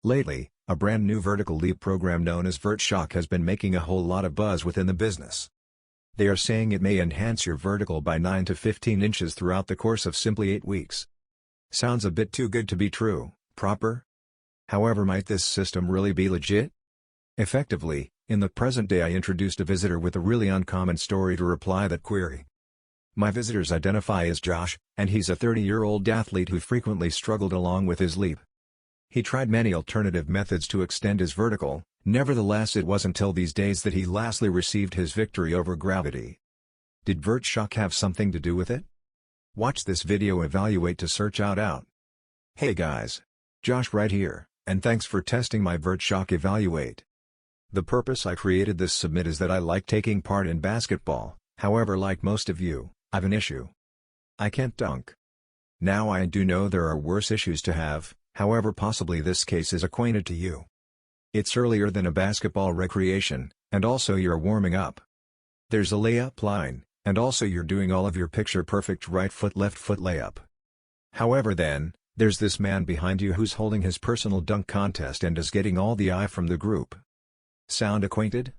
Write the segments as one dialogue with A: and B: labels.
A: Lately, a brand new vertical leap program known as Vert Shock has been making a whole lot of buzz within the business. They are saying it may enhance your vertical by 9 to 15 inches throughout the course of simply 8 weeks. Sounds a bit too good to be true, proper? However, might this system really be legit? Effectively, in the present day I introduced a visitor with a really uncommon story to reply that query. My visitors identify as Josh, and he's a 30-year-old athlete who frequently struggled along with his leap. He tried many alternative methods to extend his vertical, nevertheless it wasn't until these days that he lastly received his victory over gravity. Did Vert Shock have something to do with it? Watch this video evaluate to search out. Hey guys! Josh right here, and thanks for testing my Vert Shock Evaluate. The purpose I created this submit is that I like taking part in basketball, however like most of you, I've an issue. I can't dunk. Now I do know there are worse issues to have, however possibly this case is acquainted to you. It's earlier than a basketball recreation, and also you're warming up. There's a layup line, and also you're doing all of your picture-perfect right foot left foot layup. However then, there's this man behind you who's holding his personal dunk contest and is getting all the eye from the group. Sound acquainted?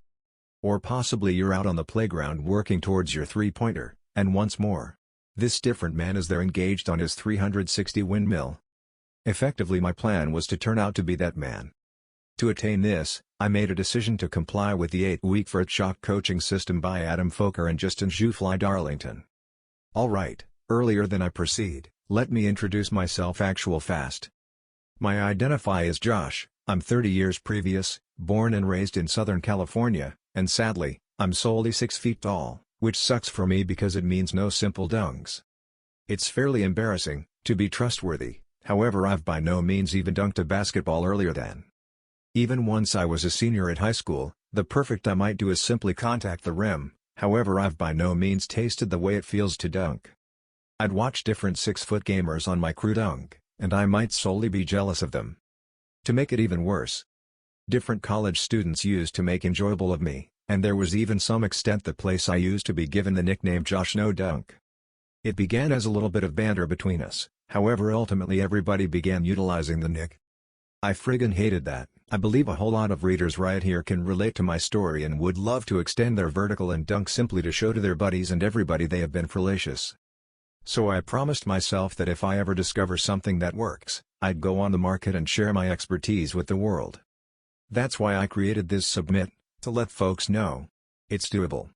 A: Or possibly you're out on the playground working towards your three-pointer, and once more, this different man is there engaged on his 360 windmill. Effectively my plan was to turn out to be that man. To attain this, I made a decision to comply with the 8-week Vert Shock coaching system by Adam Foker and Justin Jus Fly Darlington. Alright, earlier than I proceed, let me introduce myself actual fast. My identify is Josh, I'm 30 years previous, born and raised in Southern California, and sadly, I'm solely 6 feet tall, which sucks for me because it means no simple dunks. It's fairly embarrassing, to be trustworthy. However, I've by no means even dunked a basketball earlier than. Even once I was a senior at high school, the perfect I might do is simply contact the rim, however I've by no means tasted the way it feels to dunk. I'd watch different 6-foot gamers on my crew dunk, and I might solely be jealous of them. To make it even worse, different college students used to make enjoyable of me, and there was even some extent the place I used to be given the nickname Josh No Dunk. It began as a little bit of banter between us. However ultimately everybody began utilizing the nick. I friggin' hated that. I believe a whole lot of readers right here can relate to my story and would love to extend their vertical and dunk simply to show to their buddies and everybody they have been fallacious. So I promised myself that if I ever discover something that works, I'd go on the market and share my expertise with the world. That's why I created this submit, to let folks know it's doable.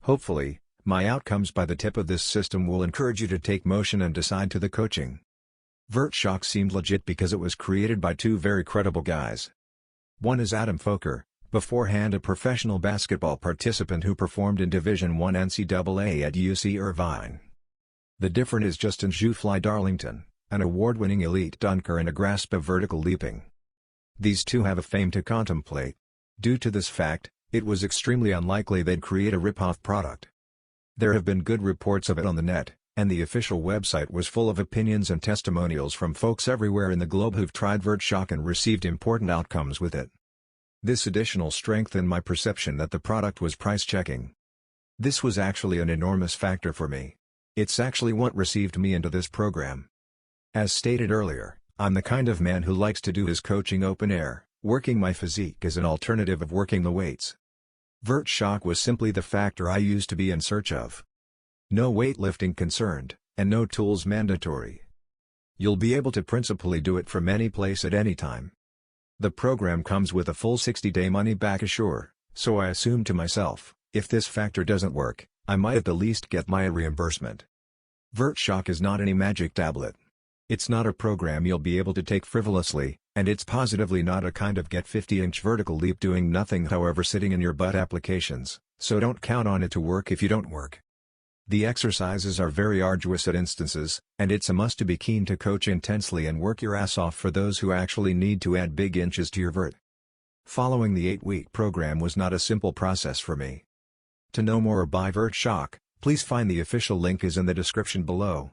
A: Hopefully, my outcomes by the tip of this system will encourage you to take motion and decide to the coaching. Vert Shock seemed legit because it was created by two very credible guys. One is Adam Foker, beforehand a professional basketball participant who performed in Division I NCAA at UC Irvine. The different is Justin Jus Fly Darlington, an award-winning elite dunker and a grasp of vertical leaping. These two have a fame to contemplate. Due to this fact, it was extremely unlikely they'd create a rip-off product. There have been good reports of it on the net, and the official website was full of opinions and testimonials from folks everywhere in the globe who've tried Vert Shock and received important outcomes with it. This additional strengthened my perception that the product was price-checking. This was actually an enormous factor for me. It's actually what received me into this program. As stated earlier, I'm the kind of man who likes to do his coaching open air, working my physique as an alternative of working the weights. Vert Shock was simply the factor I used to be in search of. No weightlifting concerned, and no tools mandatory. You'll be able to principally do it from any place at any time. The program comes with a full 60-day money-back assure, so I assumed to myself, if this factor doesn't work, I might at the least get my reimbursement. Vert Shock is not any magic tablet. It's not a program you'll be able to take frivolously, and it's positively not a kind of get 50-inch vertical leap doing nothing however sitting in your butt applications, so don't count on it to work if you don't work. The exercises are very arduous at instances, and it's a must to be keen to coach intensely and work your ass off for those who actually need to add big inches to your vert. Following the 8-week program was not a simple process for me. To know more or buy Vert Shock, please find the official link is in the description below.